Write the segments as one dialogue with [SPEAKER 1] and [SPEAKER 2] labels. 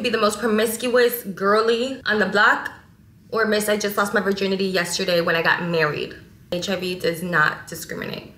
[SPEAKER 1] be the most promiscuous girly on the block, or Miss, I just lost my virginity yesterday when I got married. HIV does not discriminate.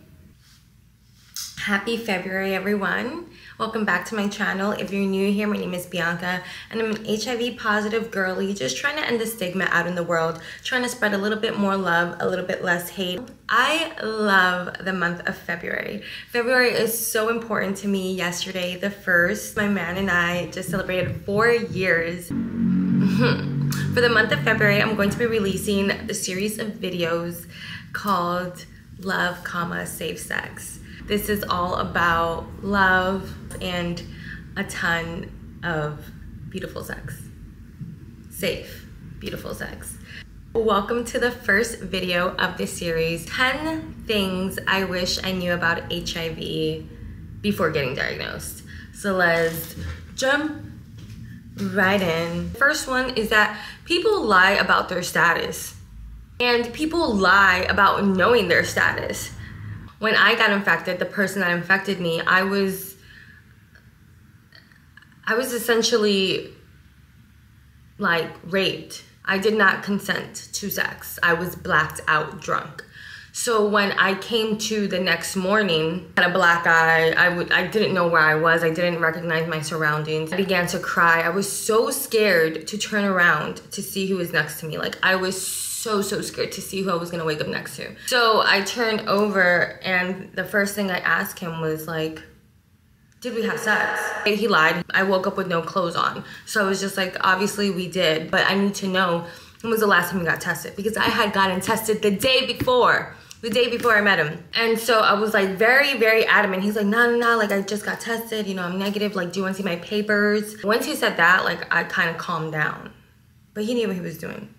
[SPEAKER 1] Happy February, everyone. Welcome back to my channel. If you're new here, my name is Bianca, and I'm an HIV positive girly, just trying to end the stigma out in the world, trying to spread a little bit more love, a little bit less hate. I love the month of February. February is so important to me. Yesterday, the 1st, my man and I just celebrated 4 years. For the month of February, I'm going to be releasing a series of videos called Love, Safe Sex. This is all about love and a ton of beautiful sex. Safe, beautiful sex. Welcome to the first video of this series, 10 things I wish I knew about HIV before getting diagnosed. So let's jump right in. First one is that people lie about their status, and people lie about knowing their status. When I got infected, the person that infected me, I was essentially like raped. I did not consent to sex. I was blacked out drunk. So when I came to the next morning, I had a black eye, I didn't know where I was, I didn't recognize my surroundings. I began to cry. I was so scared to turn around to see who was next to me. Like, I was so scared to see who I was gonna wake up next to. So I turned over, and the first thing I asked him was like, did we have sex? He lied. I woke up with no clothes on. So I was just like, obviously we did, but I need to know when was the last time you got tested, because I had gotten tested the day before I met him. And so I was like very adamant. He's like, no, like I just got tested, you know, I'm negative, like do you want to see my papers? Once he said that, like I kind of calmed down, but he knew what he was doing.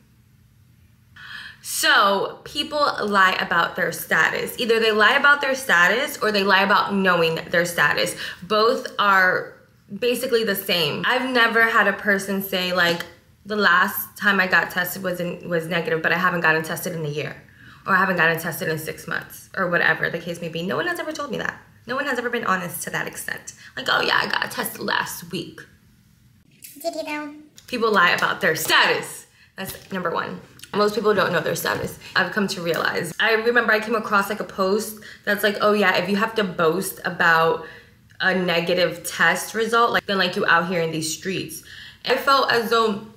[SPEAKER 1] So people lie about their status. Either they lie about their status or they lie about knowing their status. Both are basically the same. I've never had a person say like, the last time I got tested was negative, but I haven't gotten tested in a year, or I haven't gotten tested in 6 months, or whatever the case may be. No one has ever told me that. No one has ever been honest to that extent. Like, oh yeah, I got tested last week.
[SPEAKER 2] Did you though?
[SPEAKER 1] People lie about their status. That's number one. Most people don't know their status. I've come to realize. I remember I came across like a post that's like, oh yeah, if you have to boast about a negative test result, like then like you out here in these streets. I felt as though,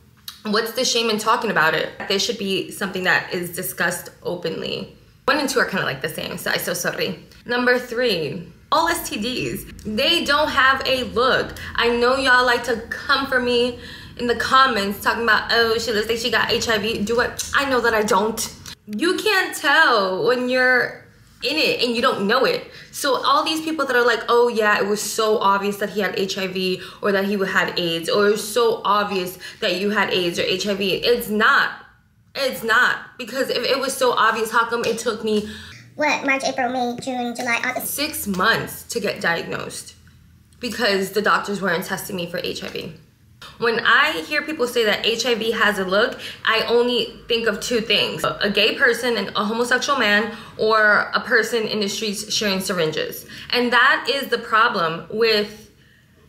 [SPEAKER 1] what's the shame in talking about it? This should be something that is discussed openly. 1 and 2 are kind of like the same, so I'm so sorry. Number 3, all STDs, they don't have a look. I know y'all like to come for me in the comments talking about, oh, she looks like she got HIV. Do it. I know that I don't. You can't tell when you're in it and you don't know it. So all these people that are like, oh yeah, it was so obvious that he had HIV or that he had AIDS, or it was so obvious that you had AIDS or HIV. It's not. It's not. Because if it was so obvious, how come it took me,
[SPEAKER 2] what, March, April, May, June, July, August?
[SPEAKER 1] 6 months to get diagnosed because the doctors weren't testing me for HIV. When I hear people say that HIV has a look, I only think of 2 things. A gay person, and a homosexual man, or a person in the streets sharing syringes. And that is the problem with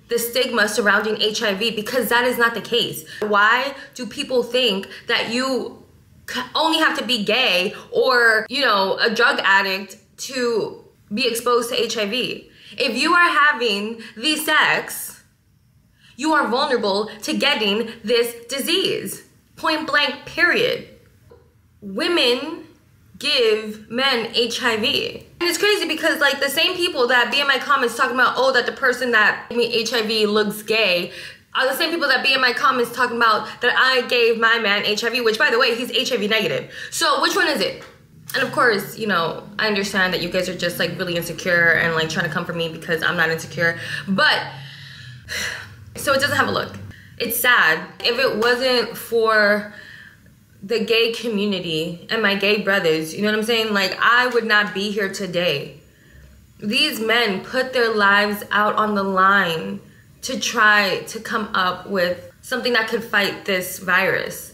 [SPEAKER 1] the stigma surrounding HIV, because that is not the case. Why do people think that you only have to be gay or, you know, a drug addict to be exposed to HIV? If you are having the sex, you are vulnerable to getting this disease. Point blank, period. Women give men HIV. And it's crazy because like the same people that be in my comments talking about, oh, that the person that gave me HIV looks gay, are the same people that be in my comments talking about that I gave my man HIV, which by the way, he's HIV negative. So which one is it? And of course, you know, I understand that you guys are just like really insecure and like trying to come for me because I'm not insecure, but so it doesn't have a look. It's sad. If it wasn't for the gay community and my gay brothers, you know what I'm saying? Like, I would not be here today. These men put their lives out on the line to try to come up with something that could fight this virus.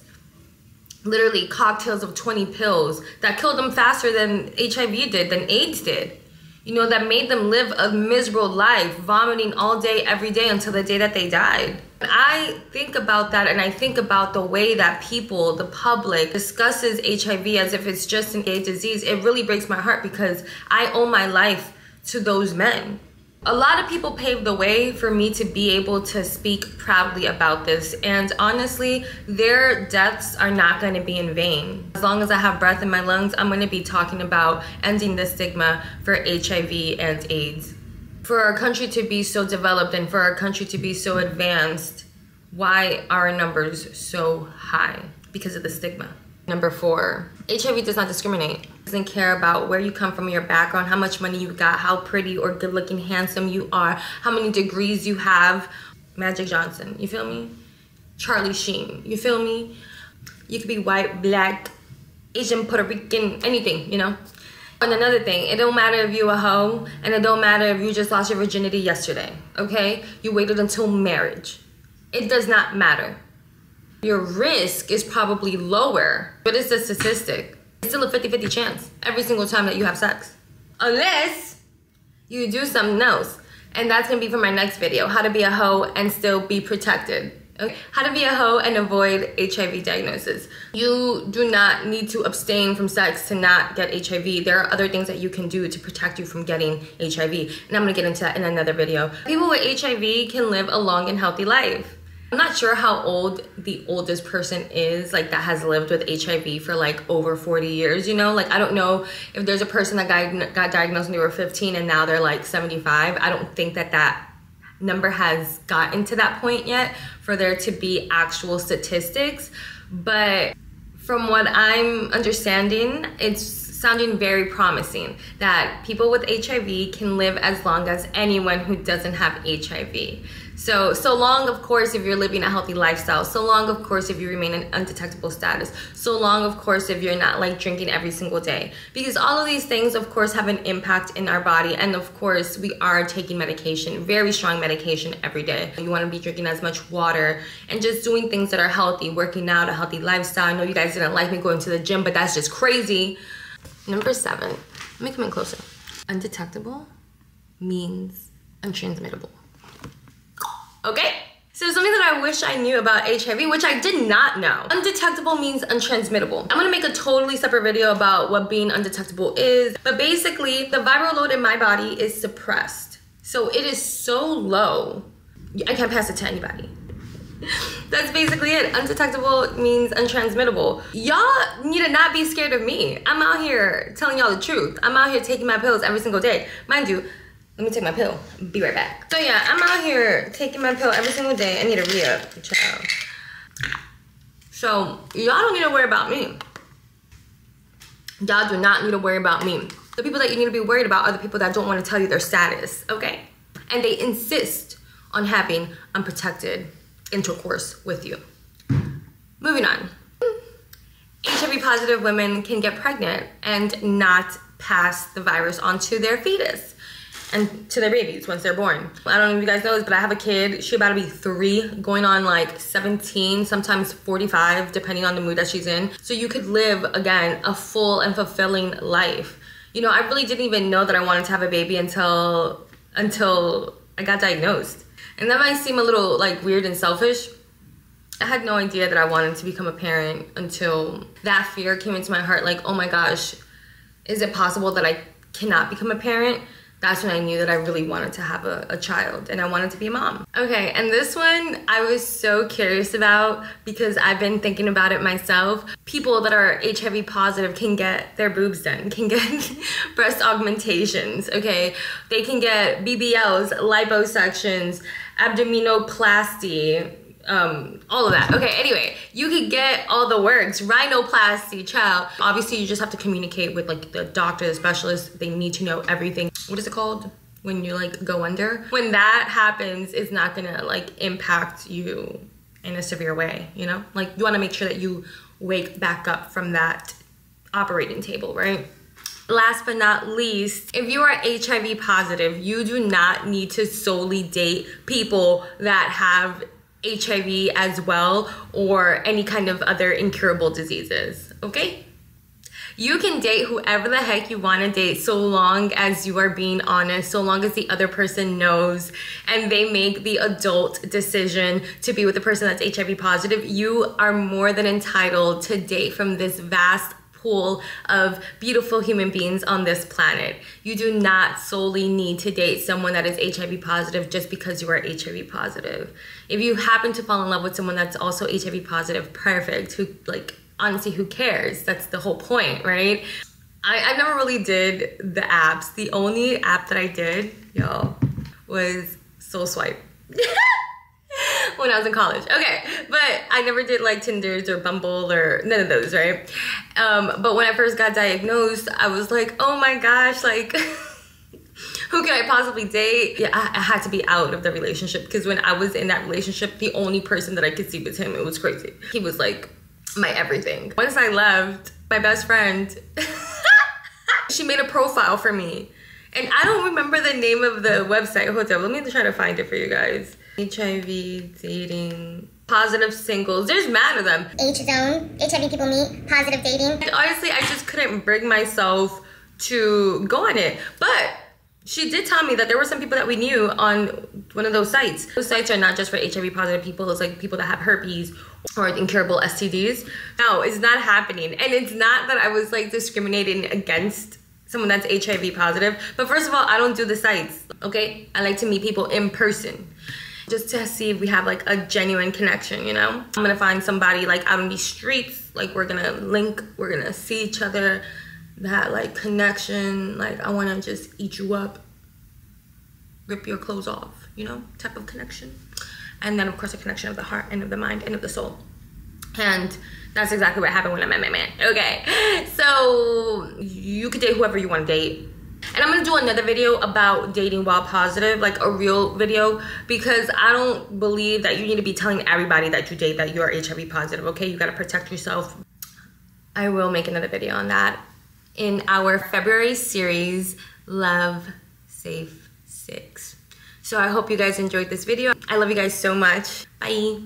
[SPEAKER 1] Literally cocktails of 20 pills that killed them faster than HIV did, than AIDS did. you know, that made them live a miserable life, vomiting all day, every day until the day that they died. I think about that, and I think about the way that people, the public, discusses HIV as if it's just an gay disease. It really breaks my heart because I owe my life to those men. A lot of people paved the way for me to be able to speak proudly about this, and honestly, their deaths are not going to be in vain. As long as I have breath in my lungs, I'm going to be talking about ending the stigma for HIV and AIDS. For our country to be so developed and for our country to be so advanced, why are our numbers so high? Because of the stigma. Number 4, HIV does not discriminate. It doesn't care about where you come from, your background, how much money you got, how pretty or good looking, handsome you are, how many degrees you have. Magic Johnson, you feel me? Charlie Sheen, you feel me? You could be white, black, Asian, Puerto Rican, anything, you know? And another thing, it don't matter if you a hoe, and it don't matter if you just lost your virginity yesterday, okay? You waited until marriage. It does not matter. Your risk is probably lower, but it's a statistic. It's still a 50-50 chance every single time that you have sex. Unless you do something else. And that's gonna be for my next video, how to be a hoe and still be protected. Okay? How to be a hoe and avoid HIV diagnosis. You do not need to abstain from sex to not get HIV. There are other things that you can do to protect you from getting HIV. And I'm gonna get into that in another video. People with HIV can live a long and healthy life. I'm not sure how old the oldest person is, like, that has lived with HIV for like over 40 years, you know? Like, I don't know if there's a person that got diagnosed when they were 15 and now they're like 75. I don't think that number has gotten to that point yet for there to be actual statistics. But from what I'm understanding, it's sounding very promising that people with HIV can live as long as anyone who doesn't have HIV. So long, of course, if you're living a healthy lifestyle. So long, of course, if you remain in undetectable status. So long, of course, if you're not like drinking every single day. Because all of these things, of course, have an impact in our body. And of course, we are taking medication, very strong medication every day. You want to be drinking as much water and just doing things that are healthy, working out, a healthy lifestyle. I know you guys didn't like me going to the gym, but that's just crazy. Number 7, let me come in closer. Undetectable means untransmittable. Okay? So something that I wish I knew about HIV, which I did not know. Undetectable means untransmittable. I'm gonna make a totally separate video about what being undetectable is, but basically the viral load in my body is suppressed. So it is so low, I can't pass it to anybody. That's basically it. Undetectable means untransmittable. Y'all need to not be scared of me. I'm out here telling y'all the truth. I'm out here taking my pills every single day. Mind you, let me take my pill. Be right back. So yeah, I'm out here taking my pill every single day. I need to re-up, child. So y'all don't need to worry about me. Y'all do not need to worry about me. The people that you need to be worried about are the people that don't want to tell you their status, okay? And they insist on having unprotected intercourse with you. Moving on. HIV positive women can get pregnant and not pass the virus onto their fetus and to their babies once they're born. I don't know if you guys know this, but I have a kid. She's about to be 3, going on like 17, sometimes 45, depending on the mood that she's in. So you could live, again, a full and fulfilling life. You know, I really didn't even know that I wanted to have a baby until I got diagnosed. And that might seem a little like weird and selfish. I had no idea that I wanted to become a parent until that fear came into my heart, like, oh my gosh, is it possible that I cannot become a parent? That's when I knew that I really wanted to have a child and I wanted to be a mom. Okay, and this one I was so curious about because I've been thinking about it myself. People that are HIV positive can get their boobs done, can get breast augmentations, okay? They can get BBLs, liposuctions, abdominoplasty, all of that. Okay, anyway, you could get all the works, rhinoplasty, child. Obviously, you just have to communicate with like the doctor, the specialist. They need to know everything. What is it called when you like go under? When that happens, it's not gonna like impact you in a severe way, you know? Like you wanna make sure that you wake back up from that operating table, right? Last but not least, if you are HIV positive, you do not need to solely date people that have HIV as well or any kind of other incurable diseases, okay? You can date whoever the heck you want to date so long as you are being honest, so long as the other person knows and they make the adult decision to be with the person that's HIV positive. You are more than entitled to date from this vast pool of beautiful human beings on this planet. You do not solely need to date someone that is HIV positive just because you are HIV positive. If you happen to fall in love with someone that's also HIV positive, perfect. Who, like, honestly, who cares? That's the whole point, right? I never really did the apps. The only app that I did, y'all, was Soul Swipe. When I was in college. Okay, but I never did like Tinders or Bumble or none of those, right? But when I first got diagnosed, I was like, oh my gosh, like, who can I possibly date? Yeah, I had to be out of the relationship because when I was in that relationship, the only person that I could see was him. It was crazy. He was like my everything. Once I left, my best friend, she made a profile for me. And I don't remember the name of the website. Hold up, let me try to find it for you guys. HIV, dating, positive singles. There's mad of them.
[SPEAKER 2] H-Zone, HIV people meet, positive dating.
[SPEAKER 1] And honestly, I just couldn't bring myself to go on it. But she did tell me that there were some people that we knew on one of those sites. Those sites are not just for HIV positive people. It's like people that have herpes or incurable STDs. No, it's not happening. And it's not that I was like discriminating against someone that's HIV positive. But first of all, I don't do the sites, okay? I like to meet people in person, just to see if we have like a genuine connection, you know? I'm gonna find somebody like out on these streets, like we're gonna link, we're gonna see each other, that like connection, like I wanna just eat you up, rip your clothes off, you know, type of connection. And then of course a connection of the heart and of the mind and of the soul. And that's exactly what happened when I met my man. Okay, so you could date whoever you wanna date. And I'm gonna do another video about dating while positive, like a real video, because I don't believe that you need to be telling everybody that you date that you are HIV positive, okay? You gotta protect yourself. I will make another video on that in our February series, Love, Safe, 6. So I hope you guys enjoyed this video. I love you guys so much. Bye.